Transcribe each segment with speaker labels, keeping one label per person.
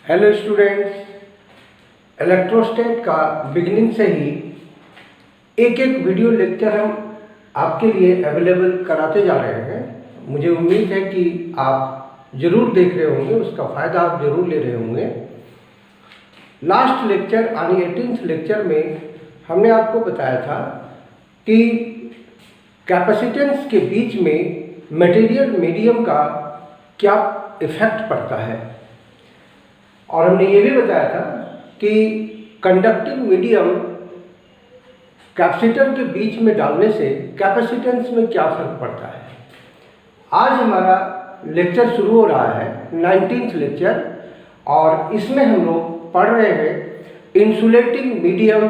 Speaker 1: Hello students, इलेक्ट्रोस्टैट का beginning से ही एक एक वीडियो लेक्चर हम आपके लिए अवेलेबल कराते जा रहे हैं। मुझे उम्मीद है कि आप ज़रूर देख रहे होंगे, उसका फ़ायदा आप ज़रूर ले रहे होंगे। लास्ट लेक्चर यानी 18th लेक्चर में हमने आपको बताया था कि कैपेसिटेंस के बीच में मटेरियल मीडियम का क्या इफ़ेक्ट पड़ता है, और हमने ये भी बताया था कि कंडक्टिंग मीडियम कैपेसिटर के बीच में डालने से कैपेसिटेंस में क्या फ़र्क पड़ता है। आज हमारा लेक्चर शुरू हो रहा है 19th लेक्चर, और इसमें हम लोग पढ़ रहे हैं इंसुलेटिंग मीडियम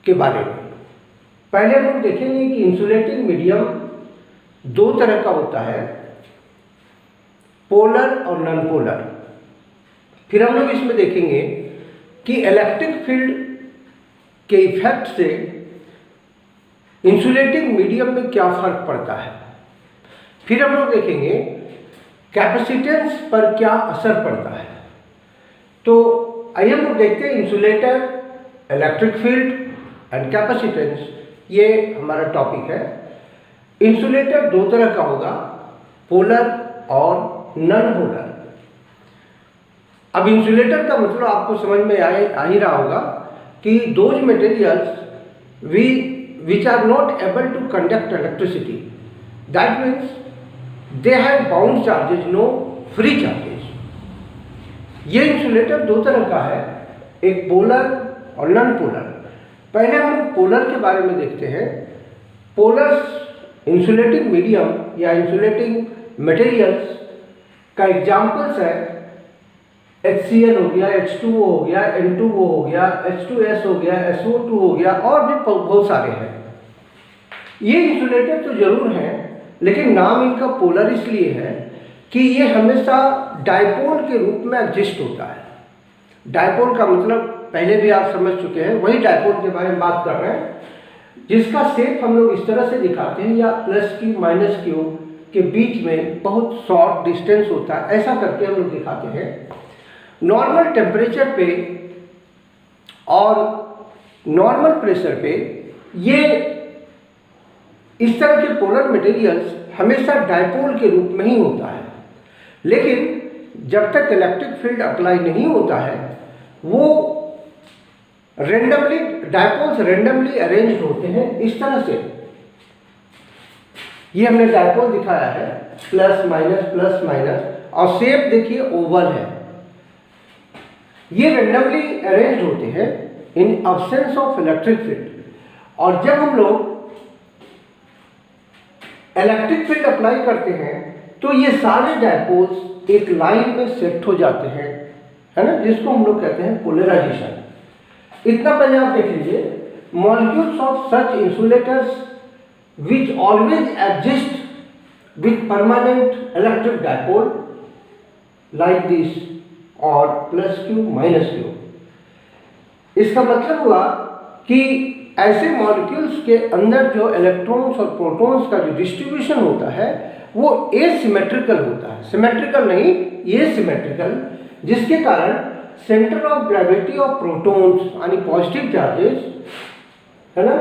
Speaker 1: के बारे में। पहले हम लोग देखेंगे कि इंसुलेटिंग मीडियम दो तरह का होता है, पोलर और नॉन पोलर। फिर हम लोग इसमें देखेंगे कि इलेक्ट्रिक फील्ड के इफेक्ट से इंसुलेटिंग मीडियम में क्या फ़र्क पड़ता है। फिर हम लोग देखेंगे कैपेसिटेंस पर क्या असर पड़ता है। तो आइए हम लोग देखते हैं insulator, electric field and capacitance, ये हमारा टॉपिक है। इंसुलेटर दो तरह का होगा, पोलर और नॉन पोलर। अब इंसुलेटर का मतलब आपको समझ में आ ही रहा होगा कि those materials which are not able to conduct electricity, that means they have bound charges, no free charges. ये इंसुलेटर दो तरह का है, एक पोलर और नॉन पोलर। पहले हम लोग पोलर के बारे में देखते हैं। पोलर इंसुलेटिंग मीडियम या इंसुलेटिंग मटेरियल्स का एग्जाम्पल्स है HCl हो गया, H2O हो गया, N2O हो गया, H2S हो गया, SO2 हो गया, और भी बहुत सारे हैं। ये इंसुलेटर तो जरूर हैं, लेकिन नाम इनका पोलर इसलिए है कि ये हमेशा डायपोल के रूप में एग्जिस्ट होता है। डायपोल का मतलब पहले भी आप समझ चुके हैं, वही डायपोल के बारे में बात कर रहे हैं, जिसका शेप हम लोग इस तरह से दिखाते हैं, या प्लस क्यू माइनस क्यू के बीच में बहुत शॉर्ट डिस्टेंस होता है, ऐसा करके हम लोग दिखाते हैं। नॉर्मल टेम्परेचर पे और नॉर्मल प्रेशर पे ये इस तरह के पोलर मटेरियल्स हमेशा डायपोल के रूप में ही होता है। लेकिन जब तक इलेक्ट्रिक फील्ड अप्लाई नहीं होता है, वो रेंडमली डायपोल्स रेंडमली अरेंज्ड होते हैं इस तरह से। ये हमने डायपोल दिखाया है, प्लस माइनस, और शेप देखिए ओवल है। ये रेंडमली अरेंज्ड होते हैं in absence of electric field, और जब हम लोग इलेक्ट्रिक फील्ड अप्लाई करते हैं तो ये सारे डायपोल्स एक लाइन में सेट हो जाते हैं, है ना, जिसको हम लोग कहते हैं पोलराइजेशन। इतना पहले आप देख लीजिए, molecules of such insulators which always exist with permanent electric dipole like this और प्लस क्यू माइनस क्यू। इसका मतलब हुआ कि ऐसे मॉलिक्यूल्स के अंदर जो इलेक्ट्रॉन्स और प्रोटॉन्स का जो डिस्ट्रीब्यूशन होता है वो एसिमेट्रिकल होता है, सिमेट्रिकल नहीं, एसिमेट्रिकल, जिसके कारण centre of gravity of protons यानी पॉजिटिव चार्जेस, है ना,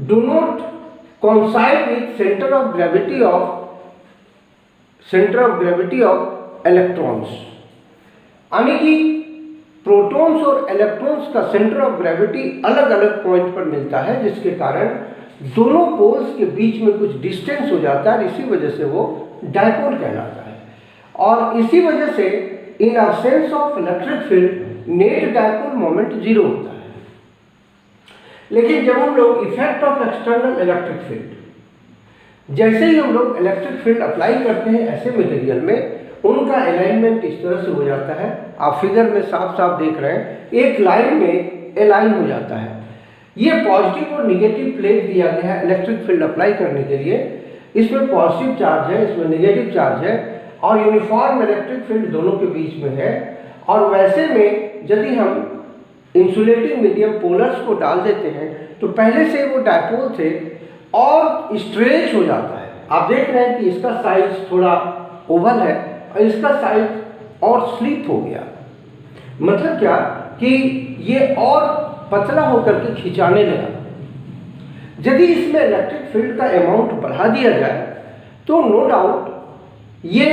Speaker 1: do not coincide with centre of gravity of electrons. यानी कि प्रोटॉन्स और इलेक्ट्रॉन्स का सेंटर ऑफ ग्रेविटी अलग अलग पॉइंट पर मिलता है, जिसके कारण दोनों पोल्स के बीच में कुछ डिस्टेंस हो जाता है, इसी वजह से वो डायपोल कहलाता है। और इसी वजह से in absence of electric field net dipole moment zero होता है। लेकिन जब हम लोग effect of external electric field, जैसे ही हम लोग इलेक्ट्रिक फील्ड अप्लाई करते हैं ऐसे मटेरियल में, उनका अलाइनमेंट इस तरह से हो जाता है, आप फिगर में साफ साफ देख रहे हैं, एक लाइन में अलाइन हो जाता है। ये पॉजिटिव और निगेटिव प्लेट दिया गया है इलेक्ट्रिक फील्ड अप्लाई करने के लिए। इसमें पॉजिटिव चार्ज है, इसमें निगेटिव चार्ज है, और यूनिफॉर्म इलेक्ट्रिक फील्ड दोनों के बीच में है। और वैसे में यदि हम इंसुलेटिंग मीडियम पोलर्स को डाल देते हैं तो पहले से वो डायपोल थे और स्ट्रेच हो जाता है। आप देख रहे हैं कि इसका साइज थोड़ा ओवल है और इसका साइज और स्लिप हो गया। मतलब क्या कि ये और पतला होकर के खिंचाने लगा। यदि इसमें इलेक्ट्रिक फील्ड का अमाउंट बढ़ा दिया जाए तो नो डाउट ये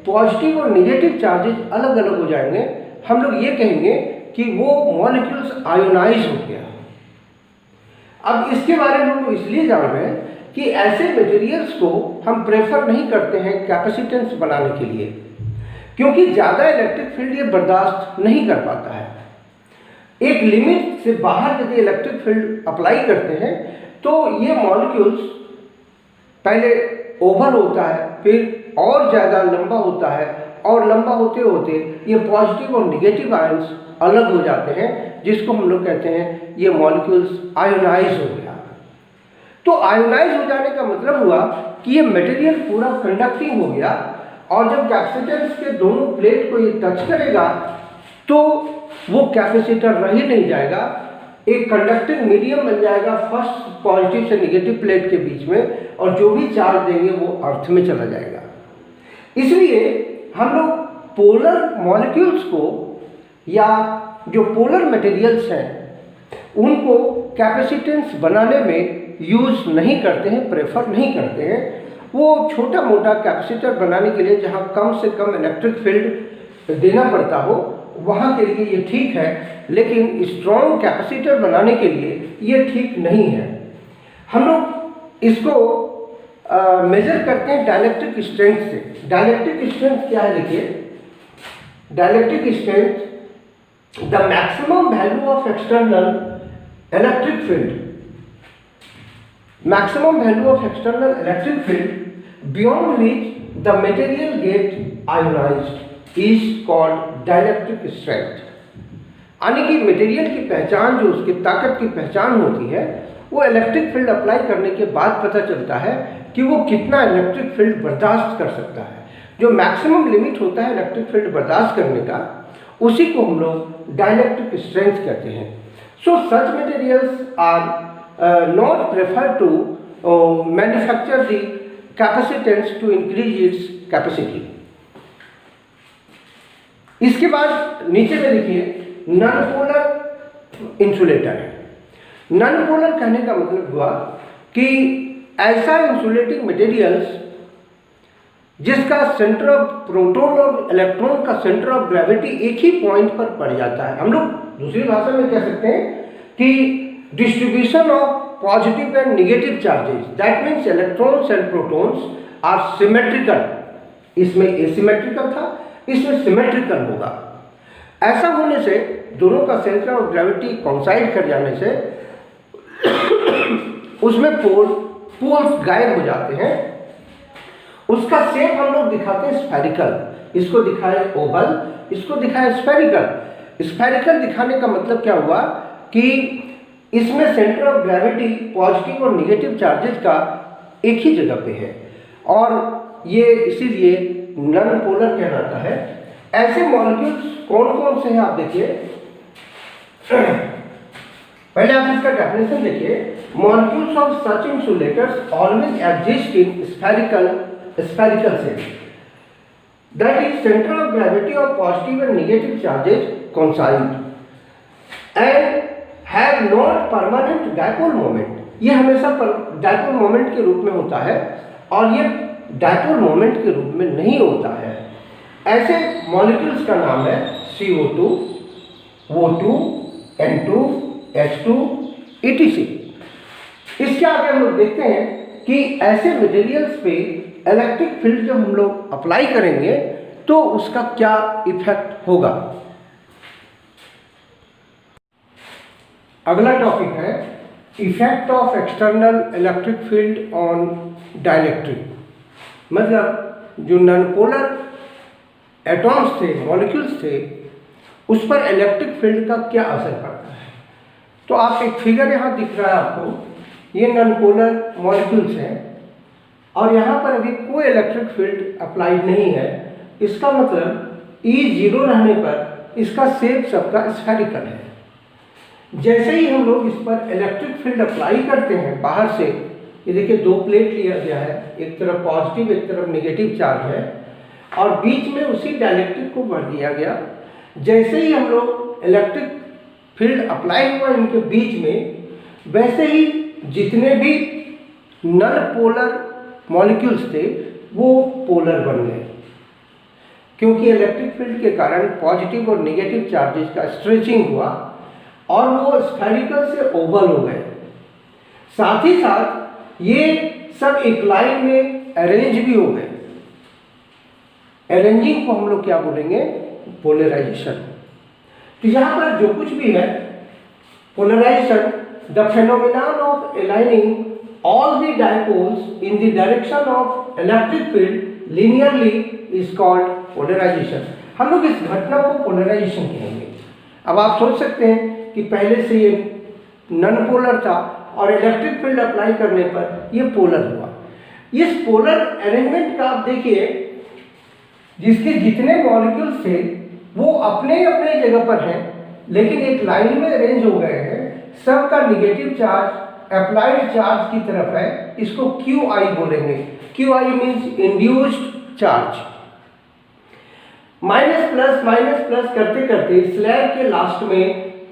Speaker 1: पॉजिटिव और निगेटिव चार्जेस अलग अलग हो जाएंगे। हम लोग ये कहेंगे कि वो मॉलिक्यूल्स आयोनाइज हो गया। अब इसके बारे में हम इसलिए जान रहे हैं कि ऐसे मटेरियल्स को हम प्रेफर नहीं करते हैं कैपेसिटेंस बनाने के लिए, क्योंकि ज़्यादा इलेक्ट्रिक फील्ड ये बर्दाश्त नहीं कर पाता है। एक लिमिट से बाहर यदि इलेक्ट्रिक फील्ड अप्लाई करते हैं तो ये मॉलिक्यूल्स पहले ओवल होता है, फिर और ज़्यादा लंबा होता है, और लंबा होते होते ये पॉजिटिव और निगेटिव आयंस अलग हो जाते हैं, जिसको हम लोग कहते हैं ये मॉलिक्यूल्स आयोनाइज हो गया। तो आयोनाइज हो जाने का मतलब हुआ कि ये मटेरियल पूरा कंडक्टिंग हो गया, और जब कैपेसिटेंस के दोनों प्लेट को ये टच करेगा तो वो कैपेसिटर रह ही नहीं जाएगा, एक कंडक्टिंग मीडियम बन जाएगा फर्स्ट पॉजिटिव से निगेटिव प्लेट के बीच में, और जो भी चार्ज देंगे वो अर्थ में चला जाएगा। इसलिए हम लोग पोलर मॉलिक्यूल्स को या जो पोलर मटेरियल्स हैं उनको कैपेसिटेंस बनाने में यूज नहीं करते हैं, प्रेफर नहीं करते हैं। वो छोटा मोटा कैपेसिटर बनाने के लिए जहाँ कम से कम इलेक्ट्रिक फील्ड देना पड़ता हो वहाँ के लिए ये ठीक है, लेकिन स्ट्रॉन्ग कैपेसिटर बनाने के लिए ये ठीक नहीं है। हम लोग इसको मेजर करते हैं डाइलेक्ट्रिक स्ट्रेंथ से। डाइलेक्ट्रिक स्ट्रेंथ क्या है देखिए, dielectric strength the maximum value of external electric field, maximum value of external electric field beyond which the material get ionized is called dielectric strength। यानी कि मटेरियल की पहचान, जो उसकी ताकत की पहचान होती है, वो इलेक्ट्रिक फील्ड अप्लाई करने के बाद पता चलता है कि वो कितना इलेक्ट्रिक फील्ड बर्दाश्त कर सकता है। जो मैक्सिमम लिमिट होता है इलेक्ट्रिक फील्ड बर्दाश्त करने का, उसी को हम लोग डाइलेक्ट्रिक स्ट्रेंथ कहते हैं। So such materials are not prefer to manufacture the capacitance to increase its capacity। इसके बाद नीचे में देखिए नॉन पोलर इंसुलेटर है। नॉन पोलर कहने का मतलब हुआ कि ऐसा इंसुलेटिंग मटेरियल्स जिसका सेंटर ऑफ प्रोटॉन और इलेक्ट्रॉन का सेंटर ऑफ ग्रेविटी एक ही पॉइंट पर पड़ जाता है। हम लोग दूसरी भाषा में कह सकते हैं कि distribution of positive and negative charges, that means electrons and protons are symmetrical। इसमें asymmetrical था, इसमें symmetrical होगा। ऐसा होने से दोनों का सेंटर ऑफ ग्रेविटी कोइंसाइड कर जाने से उसमें पोल्स गायब हो जाते हैं। उसका शेप हम लोग दिखाते हैं स्फेरिकल, इसको दिखाए ओवल, इसको दिखाए स्फेरिकल। स्फेरिकल दिखाने का मतलब क्या हुआ कि इसमें सेंटर ऑफ ग्रेविटी पॉजिटिव और निगेटिव चार्जेस का एक ही जगह पे है, और ये इसीलिए नॉन पोलर कहलाता है। ऐसे मॉलिक्यूल्स कौन कौन से हैं आप देखिए। पहले आप इसका डेफिनेशन देखिए। Molecules of such insulators always exist in spherical shape, that is centre of gravity of positive and negative charges coincide and have not permanent dipole moment. ये हमेशा डायपोल मोमेंट के रूप में होता है, और ये डायपोल मोमेंट के रूप में नहीं होता है। ऐसे मॉलिक्यूल्स का नाम है CO2, O2, N2, H2, etc। इसके आगे हम लोग देखते हैं कि ऐसे मटेरियल्स पे इलेक्ट्रिक फील्ड जब हम लोग अप्लाई करेंगे तो उसका क्या इफेक्ट होगा। अगला टॉपिक है effect of external electric field on dielectric. मतलब जो नॉन पोलर एटॉम्स थे, मॉलिक्यूल्स थे, उस पर इलेक्ट्रिक फील्ड का क्या असर पड़ता है। तो आप एक फिगर यहाँ दिख रहा है आपको, ये नॉन पोलर मॉलिक्यूल्स हैं और यहाँ पर अभी कोई इलेक्ट्रिक फील्ड अप्लाइड नहीं है। इसका मतलब E0 रहने पर इसका शेप सबका स्फेरिकल है। जैसे ही हम लोग इस पर इलेक्ट्रिक फील्ड अप्लाई करते हैं बाहर से, ये देखिए दो प्लेट लिया गया है, एक तरफ पॉजिटिव एक तरफ नेगेटिव चार्ज है। और बीच में उसी डाइलेक्ट्रिक को भर दिया गया। जैसे ही हम लोग इलेक्ट्रिक फील्ड अप्लाई हुआ इनके बीच में, वैसे ही जितने भी नॉन पोलर मॉलिक्यूल्स थे वो पोलर बन गए, क्योंकि इलेक्ट्रिक फील्ड के कारण पॉजिटिव और नेगेटिव चार्जेस का स्ट्रेचिंग हुआ और वो स्फेरिकल से ओवल हो गए। साथ ही साथ ये सब एक लाइन में अरेंज भी हो गए। अरेंजिंग को हम लोग क्या बोलेंगे? पोलराइजेशन। तो यहाँ पर जो कुछ भी है polarization, the phenomenon of aligning all the dipoles in the direction of electric field linearly is called polarization। हम लोग इस घटना को पोलराइजेशन कहेंगे। अब आप सोच सकते हैं कि पहले से ये नॉन पोलर था और इलेक्ट्रिक फील्ड अप्लाई करने पर ये पोलर हुआ। इस पोलर अरेंजमेंट का आप देखिए, जिसके जितने मॉलिक्यूल्स थे वो अपने अपने जगह पर हैं, लेकिन एक लाइन में अरेंज हो गए हैं। सबका निगेटिव चार्ज अप्लाइड चार्ज की तरफ है, इसको QI बोलेंगे। QI means induced charge. Minus plus करते करते स्लैब के लास्ट में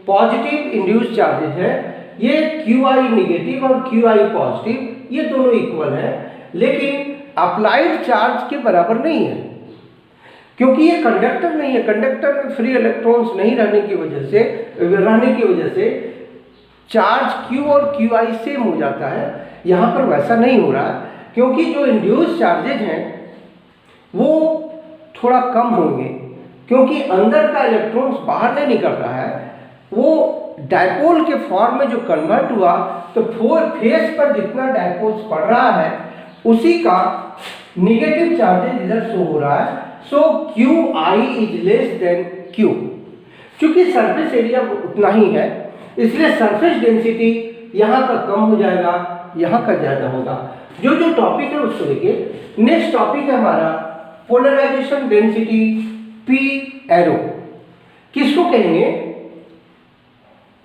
Speaker 1: पॉजिटिव इंड्यूस्ड चार्जेस है। ये QI निगेटिव और QI पॉजिटिव ये दोनों इक्वल है, लेकिन अप्लाइड चार्ज के बराबर नहीं है, क्योंकि ये कंडक्टर नहीं है। कंडक्टर में फ्री इलेक्ट्रॉन्स नहीं रहने की वजह से चार्ज Q और QI सेम हो जाता है। यहाँ पर वैसा नहीं हो रहा है, क्योंकि जो इंड्यूस चार्जेज हैं वो थोड़ा कम होंगे, क्योंकि अंदर का इलेक्ट्रॉन्स बाहर नहीं निकल रहा है। वो डायपोल के फॉर्म में जो कन्वर्ट हुआ, तो फेस पर जितना डायपोल्स पड़ रहा है उसी का निगेटिव चार्जेज इधर शो हो रहा है। सो QI is less than Q। चूंकि सरफेस एरिया उतना ही है, इसलिए सरफेस डेंसिटी यहाँ का कम हो जाएगा, यहाँ का ज़्यादा होगा। जो टॉपिक है उसको देखिए। नेक्स्ट टॉपिक है हमारा पोलराइजेशन डेंसिटी P एरो। किसको कहेंगे?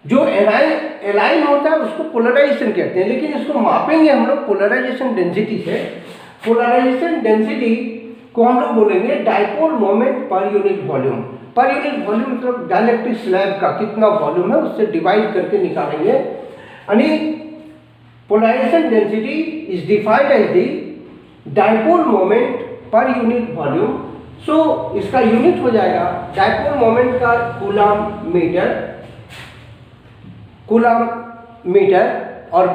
Speaker 1: जो एलाइन होता है उसको पोलराइजेशन कहते हैं, लेकिन इसको मापेंगे हम लोग पोलराइजेशन डेंसिटी से। पोलराइजेशन डेंसिटी को हम लोग बोलेंगे dipole moment per unit volume. Per unit volume मतलब डाइलेक्ट्रिक स्लैब का कितना वॉल्यूम है उससे डिवाइड करके निकालेंगे। यानी polarization density is defined as the dipole moment per unit volume. So इसका यूनिट हो जाएगा डाइपोल मोमेंट का कूलम मीटर और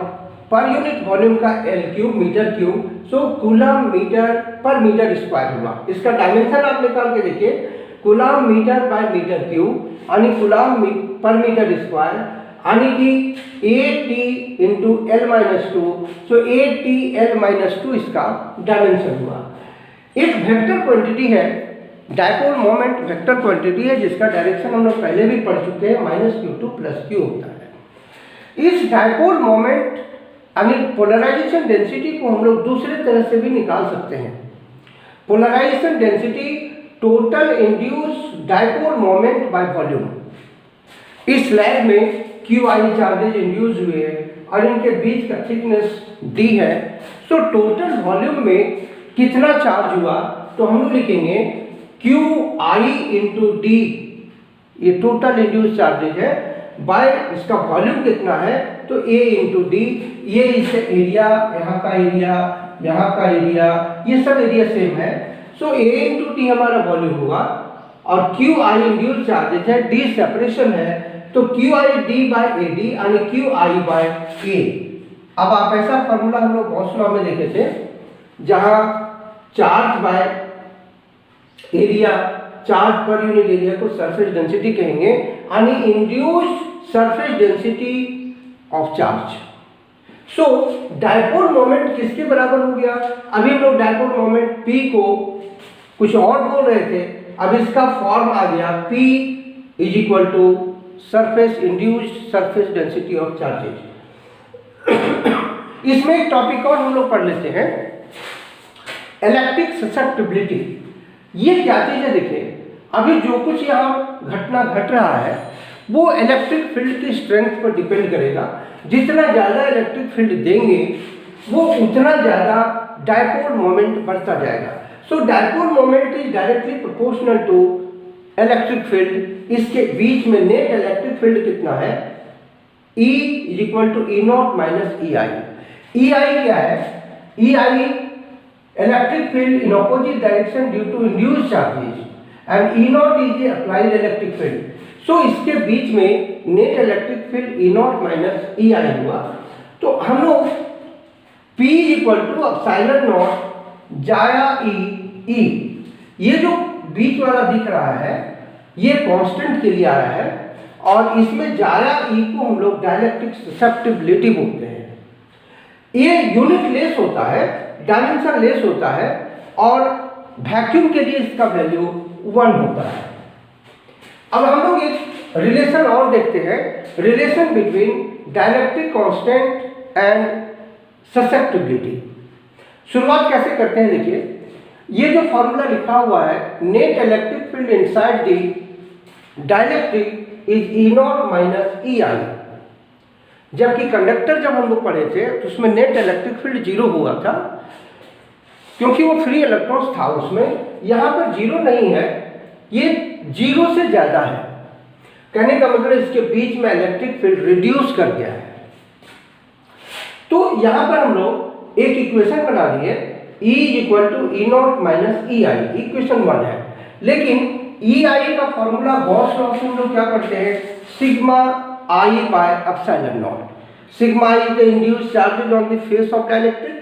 Speaker 1: पर यूनिट वॉल्यूम का L³ meter cube. So coulomb meter per metre square हुआ। इसका डायमेंशन आप निकाल के देखिए, coulomb metre by metre cube यानी कूलम पर मीटर स्क्वायर, यानी कि 8T इंटू L-2। सो 8T/L-2 इसका डायमेंशन हुआ। एक वेक्टर क्वांटिटी है, डायपोल मोमेंट वेक्टर क्वांटिटी है, जिसका डायरेक्शन हम लोग पहले भी पढ़ चुके हैं, -Q2 + Q होता है। इस डायपोल मोमेंट यानी पोलराइजेशन डेंसिटी को हम लोग दूसरे तरह से भी निकाल सकते हैं। Polarization density total induce dipole moment by volume. इस स्लैब में QI चार्जेज इंड्यूस हुए हैं और इनके बीच का थिकनेस D है। सो टोटल वॉल्यूम में कितना चार्ज हुआ, तो हम लोग लिखेंगे QI इंटू D, ये टोटल इंड्यूस चार्जेज है, बाय इसका वॉल्यूम कितना है तो A इंटू D। ये इससे एरिया, यहाँ का एरिया, यहाँ का एरिया, ये सब एरिया सेम है। सो A इंटू T हमारा वॉल्यूम हुआ और QI इंड्यूस चार्जेज है, D सेपरेशन है, तो QID बाय AD यानी QI बाय A। अब आप ऐसा फॉर्मूला हम लोग गॉस लॉ में देखे थे, जहाँ charge by area, charge per unit area को सरफेस डेंसिटी कहेंगे, यानी induced surface density of charge. So dipole moment किसके बराबर हो गया? अभी हम लोग डायपोल मोमेंट P को कुछ और बोल रहे थे, अब इसका फॉर्म आ गया P = surface induced surface density of charges. इसमें एक टॉपिक और हम लोग पढ़ लेते हैं, इलेक्ट्रिक ससेप्टिबिलिटी। ये क्या चीज है? देखिए, अभी जो कुछ यहाँ घटना घट रहा है वो इलेक्ट्रिक फील्ड की स्ट्रेंथ पर डिपेंड करेगा। जितना ज़्यादा इलेक्ट्रिक फील्ड देंगे वो उतना ज़्यादा डायपोल मोमेंट बढ़ता जाएगा। So dipole moment is directly proportional to electric field. इसके बीच में नेट इलेक्ट्रिक फील्ड कितना है, E is equal to E naught minus E I. E I क्या है, E I electric field in opposite direction due to induced charges and E naught is the applied electric field. So इसके बीच में net electric field E naught minus E I हुआ। तो हम लोग P equal to epsilon not जाया ई, ये जो बीच वाला दिख रहा है ये कांस्टेंट के लिए आया है और इसमें जाया ई को हम लोग डाइलेक्ट्रिक ससेप्टिबिलिटी बोलते हैं। ये यूनिट लेस होता है, डायमेंशन लेस होता है और वैक्यूम के लिए इसका वैल्यू 1 होता है। अब हम लोग एक रिलेशन और देखते हैं, relation between dielectric constant and susceptibility. शुरुआत कैसे करते हैं, देखिए ये जो फॉर्मूला लिखा हुआ है, net electric field inside the dielectric is E naught minus E I. जबकि कंडक्टर जब हम लोग पढ़े थे तो उसमें नेट इलेक्ट्रिक फील्ड 0 हुआ था क्योंकि वो फ्री इलेक्ट्रॉन्स था उसमें। यहाँ पर 0 नहीं है, ये 0 से ज़्यादा है। कहने का मतलब इसके बीच में इलेक्ट्रिक फील्ड रिड्यूस कर गया है। तो यहाँ पर हम लोग एक इक्वेशन बना दिए, E equal to E naught minus E I, equation 1 है। लेकिन ई आई का फॉर्मूला गॉस लॉ से हम लोग क्या करते हैं, sigma I bye epsilon not. Sigma is the induced charges on the face of dielectric.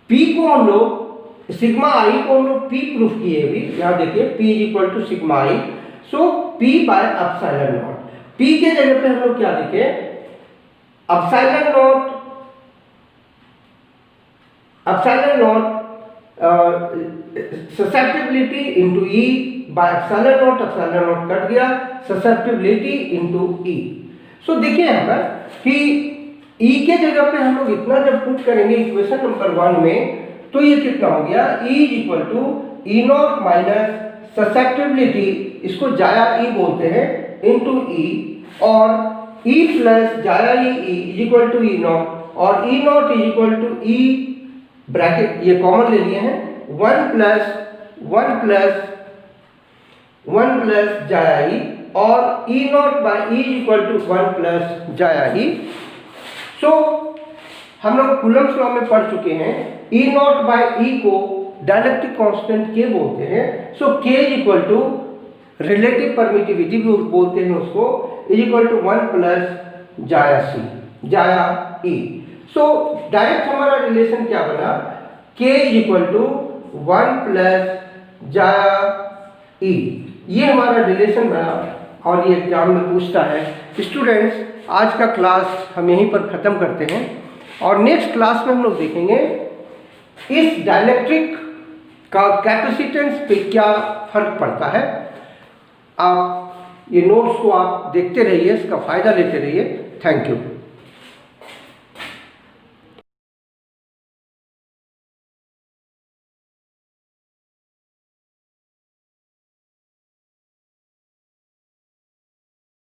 Speaker 1: P को हम लोग, सिग्मा आई को हम लोग P प्रूफ किए भी, यहाँ देखिए P equal to sigma I, so P by epsilon naught. P के जगह पे हम लोग क्या लिखे, epsilon naught susceptibility into E by epsilon naught cut गया, ससेप्टिबिलिटी इंटू ई। सो देखिए यहाँ पर कि E के जगह पे हम लोग इतना जब पुट करेंगे इक्वेशन नंबर 1 में तो ये कितना हो गया, E equal to E naught minus susceptibility, इसको जाया E बोलते हैं, इंटू ई, और E प्लस जाया E is equal to E naught, और E naught is equal to E bracket ये कॉमन ले लिए हैं, 1 प्लस जाया ई, और E naught by E equal to 1 plus जाया ई। सो हम लोग कूलम्ब्स लॉ में पढ़ चुके हैं, ई नॉट बाई ई को डाइलेक्ट्रिक कांस्टेंट के बोलते हैं। सो के इक्वल टू रिलेटिव परमिटिविटी भी बोलते हैं उसको, इज इक्वल टू 1 प्लस जाया सी, जाया ई। सो डायरेक्ट हमारा रिलेशन क्या बना, k इक्वल टू 1 प्लस जाया ई, ये हमारा रिलेशन बना और ये एग्जाम में पूछता है। स्टूडेंट्स आज का क्लास हम यहीं पर ख़त्म करते हैं और नेक्स्ट क्लास में हम लोग देखेंगे इस डाइलेक्ट्रिक का कैपेसिटेंस पे क्या फ़र्क पड़ता है। आप ये नोट्स को आप देखते रहिए, इसका फ़ायदा लेते रहिए। Thank you.